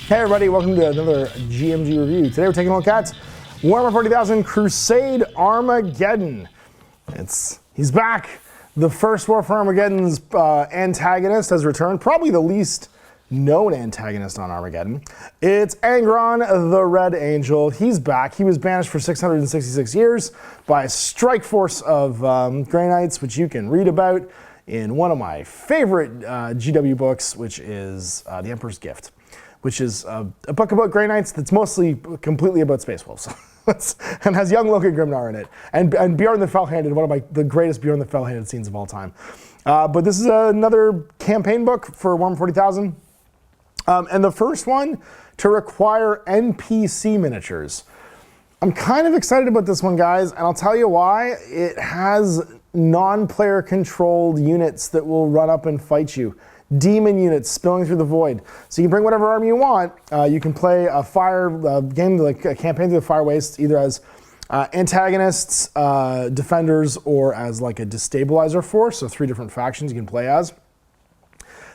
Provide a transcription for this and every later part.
Hey everybody, welcome to another GMG review. Today we're taking a look at Warhammer 40,000 Crusade Armageddon. He's back. The first war for Armageddon's antagonist has returned, probably the least known antagonist on Armageddon. It's Angron, the Red Angel. He's back. He was banished for 666 years by a strike force of Grey Knights, which you can read about in one of my favorite GW books, which is The Emperor's Gift, which is a book about Grey Knights that's mostly completely about Space Wolves. And has young Loki Grimnar in it. And Bjorn the Fell-Handed, one of the greatest Bjorn the Fell-Handed scenes of all time. But this is another campaign book for Warhammer 40,000. And the first one to require NPC miniatures. I'm kind of excited about this one, guys, and I'll tell you why. It has non-player controlled units that will run up and fight you. Demon units spilling through the void. So you can bring whatever army you want. You can play a game, like a campaign through the Fire Wastes, either as antagonists, defenders, or as like a destabilizer force. So 3 different factions you can play as.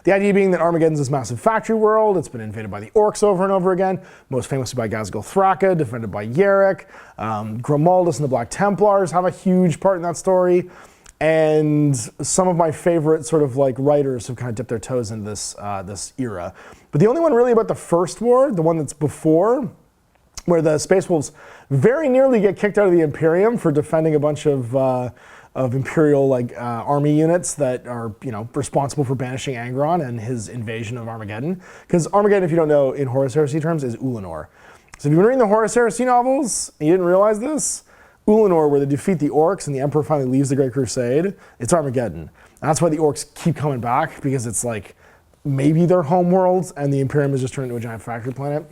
The idea being that Armageddon's this massive factory world. It's been invaded by the Orcs over and over again, most famously by Ghazghkull Thraka, defended by Yarick. Grimaldus and the Black Templars have a huge part in that story. And some of my favorite sort of like writers have kind of dipped their toes into this era. But the only one really about the first war, the one that's before, where the Space Wolves very nearly get kicked out of the Imperium for defending a bunch of Imperial army units that are responsible for banishing Angron and his invasion of Armageddon. Because Armageddon, if you don't know, in Horus Heresy terms, is Ulanor. So if you've been reading the Horus Heresy novels and you didn't realize this, Ulanor, where they defeat the Orcs and the Emperor finally leaves the Great Crusade, it's Armageddon. And that's why the Orcs keep coming back, because it's like maybe their home worlds and the Imperium is just turned into a giant factory planet.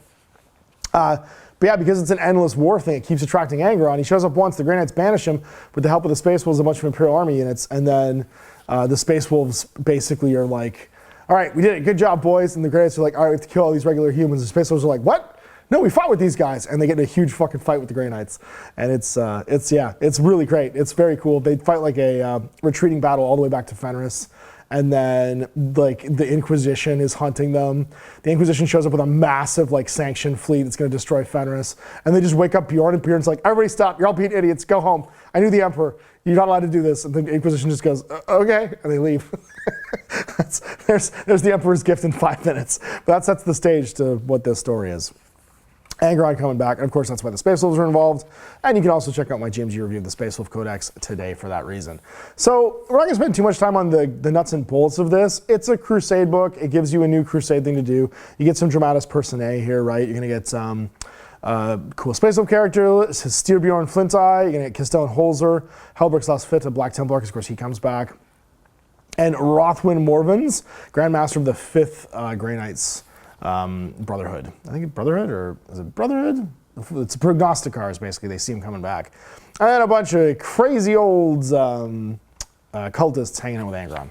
But yeah, because it's an endless war thing, it keeps attracting Angron. He shows up once, the Grey Knights banish him with the help of the Space Wolves, a bunch of Imperial army units, and then the Space Wolves basically are like, all right, we did it, good job, boys. And the Grey Knights are like, all right, we have to kill all these regular humans. The Space Wolves are like, what? No, we fought with these guys, and they get in a huge fucking fight with the Grey Knights, and it's really great. It's very cool. They fight like a retreating battle all the way back to Fenris, and then like the Inquisition is hunting them. The Inquisition shows up with a massive like sanctioned fleet that's going to destroy Fenris, and they just wake up Bjorn, and Bjorn's like, everybody stop! You're all being idiots. Go home. I knew the Emperor. You're not allowed to do this. And the Inquisition just goes, okay, and they leave. There's the Emperor's Gift in 5 minutes. But that sets the stage to what this story is. Angron coming back, and of course that's why the Space Wolves are involved. And you can also check out my GMG review of the Space Wolf Codex today for that reason. So we're not gonna spend too much time on the nuts and bolts of this. It's a Crusade book. It gives you a new Crusade thing to do. You get some Dramatis Personae here, right? You're gonna get some cool Space Wolf character, Styrbjorn Flinteye. You're gonna get Castellan Holzer, Helbrix Lasfitt, a Black Templar, because of course he comes back. And Rothwin Morvans, Grandmaster of the 5th Grey Knights Brotherhood. I think Brotherhood, or is it Brotherhood? It's prognosticars, basically. They see him coming back. And then a bunch of crazy old cultists hanging out with Angron.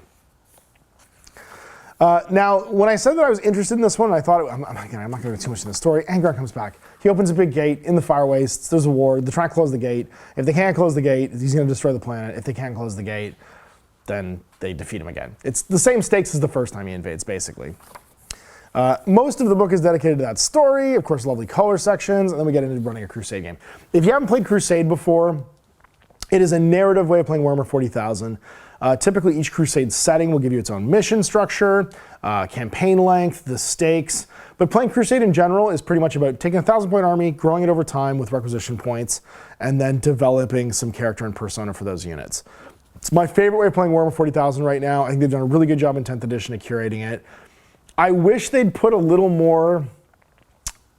Now, when I said that I was interested in this one, I thought, I'm not going to go too much in the story. Angron comes back. He opens a big gate in the Fire Wastes. There's a war. They're trying to close the gate. If they can't close the gate, he's going to destroy the planet. If they can't close the gate, then they defeat him again. It's the same stakes as the first time he invades, basically. Most of the book is dedicated to that story, of course, lovely color sections, and then we get into running a Crusade game. If you haven't played Crusade before, it is a narrative way of playing Warhammer 40,000. Typically, each Crusade setting will give you its own mission structure, campaign length, the stakes, but playing Crusade in general is pretty much about taking a 1,000-point army, growing it over time with requisition points, and then developing some character and persona for those units. It's my favorite way of playing Warhammer 40,000 right now. I think they've done a really good job in 10th edition of curating it. I wish they'd put a little more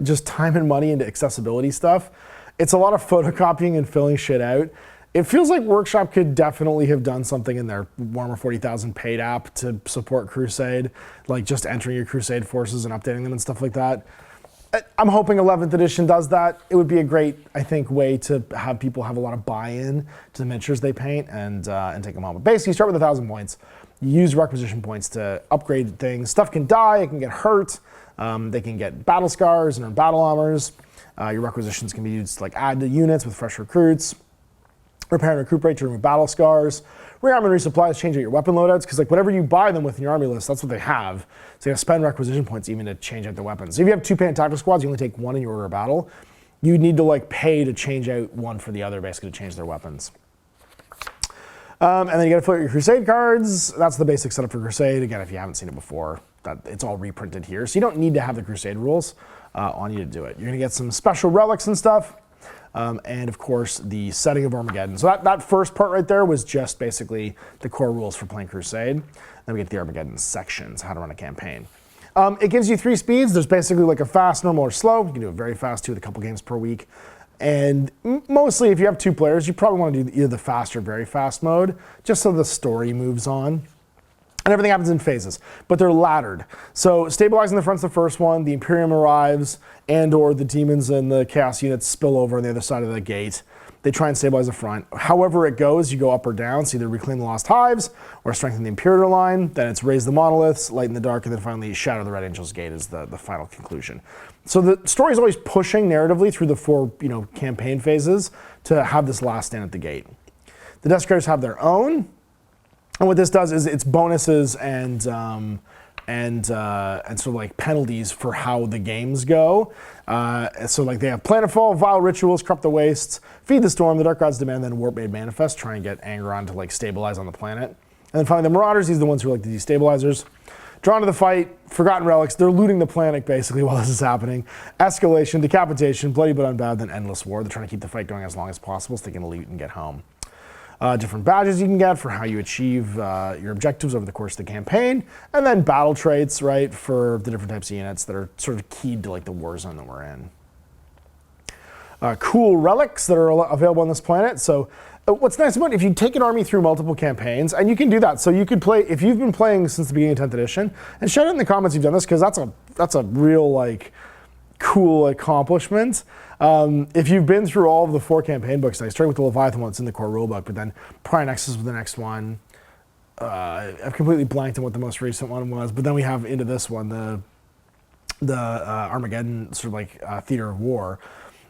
just time and money into accessibility stuff. It's a lot of photocopying and filling shit out. It feels like Workshop could definitely have done something in their Warhammer 40,000 paid app to support Crusade, like just entering your Crusade forces and updating them and stuff like that. I'm hoping 11th edition does that. It would be a great, I think, way to have people have a lot of buy-in to the miniatures they paint and take them home. But basically, you start with 1,000 points. You use requisition points to upgrade things. Stuff can die, it can get hurt. They can get battle scars and battle armors. Your requisitions can be used to add to units with fresh recruits. Repair and recuperate to remove battle scars. Rearm and resupplies change out your weapon loadouts, because like whatever you buy them with in your army list, that's what they have. So you have to spend requisition points even to change out the weapons. So if you have 2 Panic Tactical Squads, you only take 1 in your order of battle. You need to like pay to change out 1 for the other, basically to change their weapons. And then you got to fill out your Crusade cards. That's the basic setup for Crusade. Again, if you haven't seen it before, it's all reprinted here. So you don't need to have the Crusade rules on you to do it. You're going to get some special relics and stuff. And of course, the setting of Armageddon. So that first part right there was just basically the core rules for playing Crusade. Then we get the Armageddon sections, how to run a campaign. It gives you 3 speeds. There's basically like a fast, normal, or slow. You can do it very fast too, with a couple games per week. And mostly, if you have 2 players, you probably want to do either the fast or very fast mode, just so the story moves on. And everything happens in phases, but they're laddered. So stabilizing the front's the first one. The Imperium arrives, and/or the demons and the Chaos units spill over on the other side of the gate. They try and stabilize the front. However it goes, you go up or down. So either reclaim the Lost Hives or strengthen the Imperial line. Then it's raise the monoliths, lighten the dark, and then finally shatter the Red Angel's Gate is the final conclusion. So the story is always pushing narratively through the 4 campaign phases to have this last stand at the gate. The Desecrators have their own. And what this does is it's bonuses and sort of like penalties for how the games go. So like they have Planetfall, Vile Rituals, Corrupt the Wastes, Feed the Storm, the Dark Gods Demand, then Warp Made Manifest, try and get Angron to like stabilize on the planet. And then finally the Marauders, these are the ones who are like the destabilizers. Drawn to the fight, Forgotten Relics, they're looting the planet basically while this is happening. Escalation, Decapitation, Bloody but Unbound, then Endless War. They're trying to keep the fight going as long as possible so they can loot and get home. Different badges you can get for how you achieve your objectives over the course of the campaign, and then battle traits, right, for the different types of units that are sort of keyed to like the war zone that we're in. Cool relics that are available on this planet. So what's nice about it, if you take an army through multiple campaigns, and you can do that, so you could play, if you've been playing since the beginning of 10th edition, and shout out in the comments you've done this, because that's a real like cool accomplishment. If you've been through all of the 4 campaign books, I started with the Leviathan one, it's in the core rulebook, but then Prior Nexus was the next one. I've completely blanked on what the most recent one was, but then we have into this one, the Armageddon sort of like theater of war.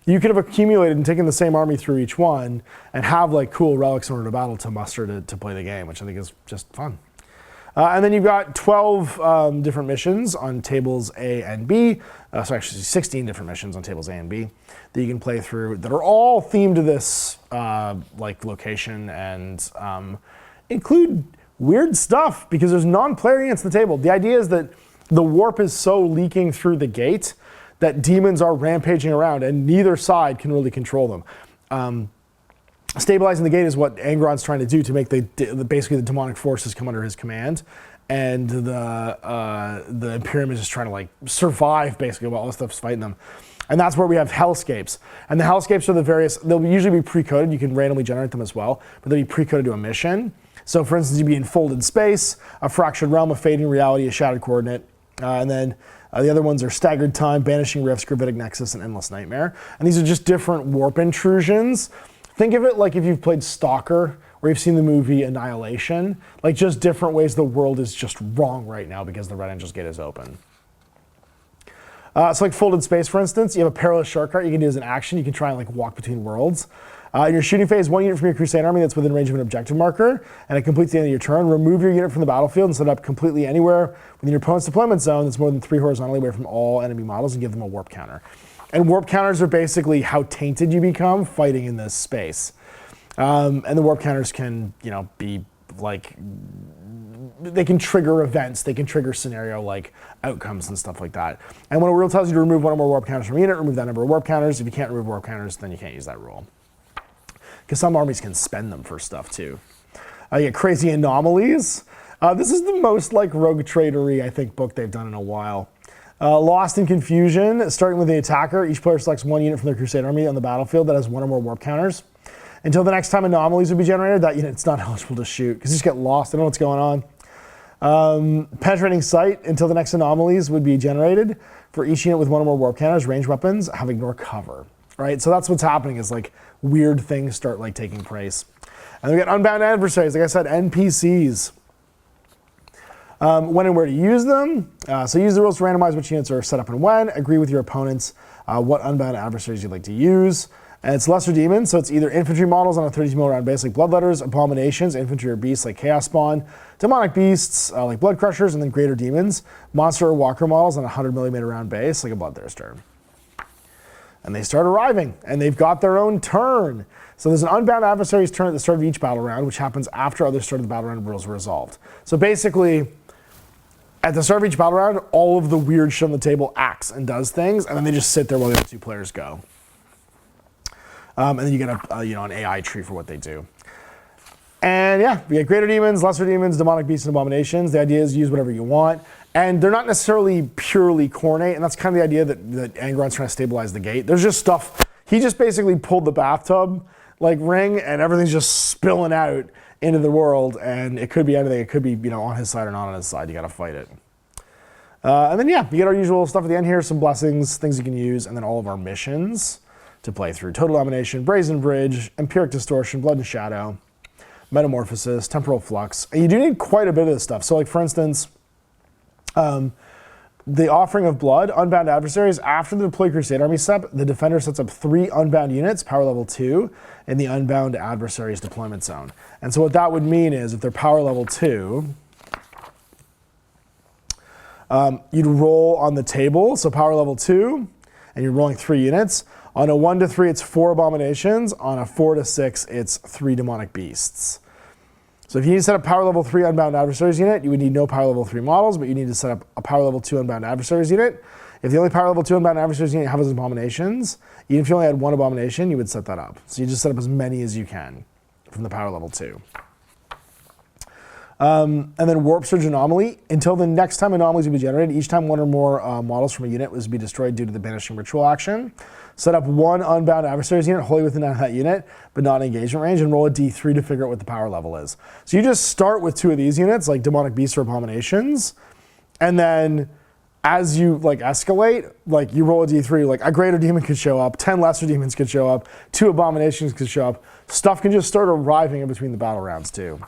You could have accumulated and taken the same army through each one and have like cool relics in order to battle to muster to play the game, which I think is just fun. And then you've got 12 different missions on tables A and B. So actually 16 different missions on tables A and B that you can play through that are all themed to this like location and include weird stuff because there's non-player units at the table. The idea is that the warp is so leaking through the gate that demons are rampaging around and neither side can really control them. Stabilizing the gate is what Angron's trying to do to make basically the demonic forces come under his command, and the Imperium is just trying to like survive basically while all this stuff's fighting them. And that's where we have hellscapes. And the hellscapes are the various, they'll usually be pre-coded, you can randomly generate them as well, but they'll be pre-coded to a mission. So for instance, you'd be in Folded Space, a Fractured Realm, a Fading Reality, a Shattered Coordinate, and then the other ones are Staggered Time, Banishing Rifts, Gravitic Nexus, and Endless Nightmare. And these are just different warp intrusions. Think of it like if you've played Stalker or you've seen the movie Annihilation, like just different ways the world is just wrong right now because the Red Angel's Gate is open. So like Folded Space, for instance, you have a Perilous Shortcut you can do as an action. You can try and like walk between worlds. In your shooting phase, 1 unit from your Crusade army that's within range of an objective marker, and it completes the end of your turn. Remove your unit from the battlefield and set it up completely anywhere within your opponent's deployment zone that's more than 3 horizontally away from all enemy models and give them a warp counter. And warp counters are basically how tainted you become fighting in this space. And the warp counters can, be like, they can trigger events, they can trigger scenario like outcomes and stuff like that. And when a rule tells you to remove 1 or more warp counters from a unit, remove that number of warp counters. If you can't remove warp counters, then you can't use that rule. Because some armies can spend them for stuff too. You get Crazy Anomalies. This is the most like rogue tradery, I think, book they've done in a while. Lost in Confusion, starting with the attacker, each player selects 1 unit from their Crusade army on the battlefield that has 1 or more warp counters. Until the next time anomalies will be generated, that unit's not eligible to shoot, because you just get lost, I don't know what's going on. Penetrating Sight, until the next anomalies would be generated. For each unit with 1 or more warp counters, ranged weapons have ignore cover. Right, so that's what's happening is like weird things start like taking place. And we get Unbound adversaries, like I said, NPCs. When and where to use them. So use the rules to randomize which units are set up and when. Agree with your opponents what Unbound adversaries you'd like to use. And it's lesser demons, so it's either infantry models on a 32 mil round base like Bloodletters, abominations, infantry or beasts like Chaos Spawn, demonic beasts like Blood Crushers, and then greater demons, monster or walker models on a 100 millimeter round base like a Bloodthirster. And they start arriving, and they've got their own turn. So there's an Unbound adversaries turn at the start of each battle round, which happens after other start of the battle round rules are resolved. So basically, at the start of each battle round, all of the weird shit on the table acts and does things, and then they just sit there while the other two players go. And then you get an AI tree for what they do. And yeah, we get greater demons, lesser demons, demonic beasts, and abominations. The idea is use whatever you want. And they're not necessarily purely cornate, and that's kind of the idea that Angron's trying to stabilize the gate. There's just stuff, he just basically pulled the bathtub like ring, and everything's just spilling out into the world, and it could be anything. It could be on his side or not on his side. You got to fight it. And then yeah, you get our usual stuff at the end here, some blessings, things you can use, and then all of our missions to play through. Total Domination, Brazen Bridge, Empiric Distortion, Blood and Shadow, Metamorphosis, Temporal Flux. And you do need quite a bit of this stuff. So like for instance, the Offering of Blood, Unbound adversaries, after the deployed Crusade army step, the defender sets up 3 Unbound units, power level 2, in the Unbound adversaries deployment zone. And so what that would mean is if they're power level 2, you'd roll on the table, so power level 2, and you're rolling 3 units. On a 1 to 3, it's 4 abominations. On a 4 to 6, it's 3 demonic beasts. So if you need to set up power level 3 Unbound adversaries unit, you would need no power level 3 models, but you need to set up a power level 2 Unbound adversaries unit. If the only power level 2 Unbound adversaries unit you have is abominations, even if you only had 1 abomination, you would set that up. So you just set up as many as you can from the power level 2. And then Warp Surge Anomaly. Until the next time anomalies will be generated, each time 1 or more models from a unit was to be destroyed due to the Banishing Ritual action. Set up 1 Unbound adversaries unit wholly within that unit, but not in engagement range, and roll a d3 to figure out what the power level is. So you just start with 2 of these units, like Demonic Beasts or Abominations, and then as you escalate, you roll a d3, like a greater demon could show up, 10 lesser demons could show up, 2 abominations could show up. Stuff can just start arriving in between the battle rounds too.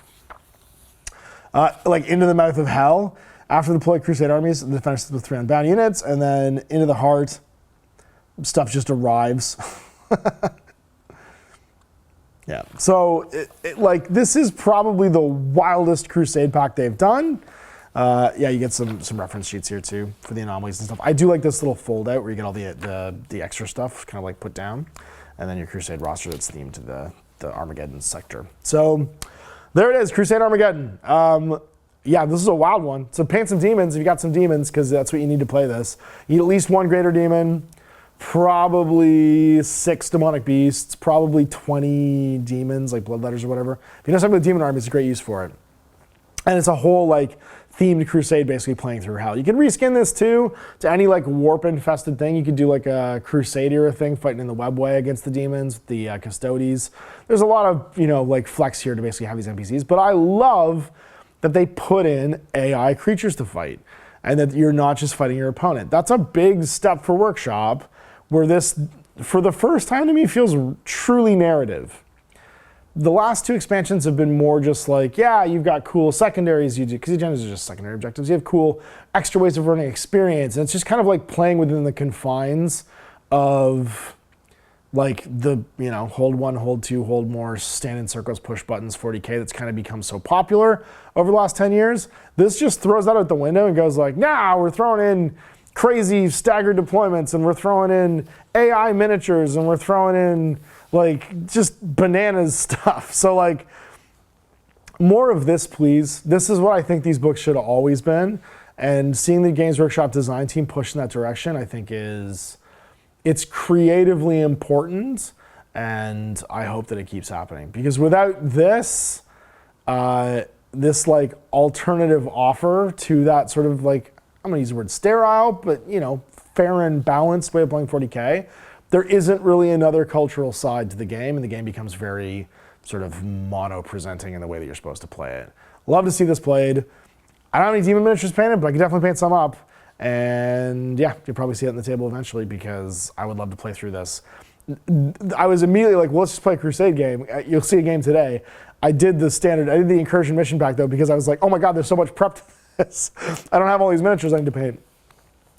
Into the Mouth of Hell, after the deployed Crusade armies, the defender sets with 3 Unbound units, and then Into the Heart, stuff just arrives. Yeah, so this is probably the wildest Crusade pack they've done. Yeah, you get some reference sheets here too for the anomalies and stuff. I do like this little fold out where you get all the extra stuff kind of put down, and then your Crusade roster that's themed to the Armageddon sector. So there it is, Crusade Armageddon. Yeah, this is a wild one. So paint some demons if you got some demons, because that's what you need to play this. You need at least 1 greater demon, probably 6 demonic beasts, probably 20 demons, like Bloodletters or whatever. If you know something with demon army, it's a great use for it. And it's a whole themed Crusade basically playing through hell. You can reskin this too to any warp infested thing. You could do a Crusade era thing, fighting in the webway against the demons, the Custodes. There's a lot of flex here to basically have these NPCs, but I love that they put in AI creatures to fight and that you're not just fighting your opponent. That's a big step for Workshop, where this, for the first time to me, feels truly narrative. The last 2 expansions have been more just yeah, you've got cool secondaries you do, because agendas are just secondary objectives. You have cool extra ways of running experience, and it's just kind of playing within the confines of the, hold 1, hold 2, hold more, stand in circles, push buttons, 40K that's kind of become so popular over the last 10 years. This just throws that out the window and goes nah, we're throwing in crazy staggered deployments, and we're throwing in AI miniatures, and we're throwing in just bananas stuff. So more of this, please. This is what I think these books should have always been. And seeing the Games Workshop design team push in that direction, I think it's creatively important, and I hope that it keeps happening. Because without this, this alternative offer to that sort of I'm gonna use the word sterile, but fair and balanced way of playing 40K, there isn't really another cultural side to the game, and the game becomes very sort of mono-presenting in the way that you're supposed to play it. Love to see this played. I don't have any demon miniatures painted, but I can definitely paint some up. And yeah, you'll probably see it on the table eventually, because I would love to play through this. I was immediately well, let's just play a Crusade game. You'll see a game today. I did the Incursion mission pack though, because I was oh my God, there's so much prep to this. I don't have all these miniatures I need to paint.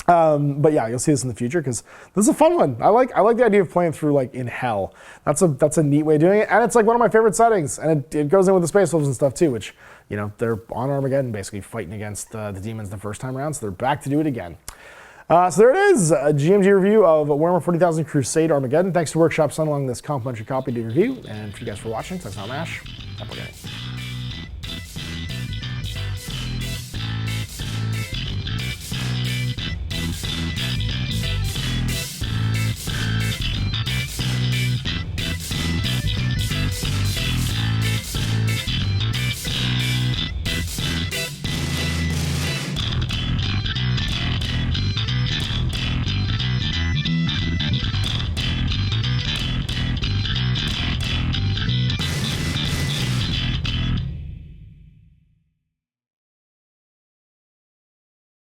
But yeah, you'll see this in the future because this is a fun one. I like the idea of playing through like in hell. That's a neat way of doing it, and it's like one of my favorite settings. And it goes in with the space wolves and stuff too, which they're on Armageddon basically fighting against the demons the first time around, so they're back to do it again. So there it is, a GMG review of Warhammer 40,000 Crusade Armageddon. Thanks to Workshop Sun along this complimentary copy to review, and for you guys for watching. Thanks, I'm Ash. Happy gaming.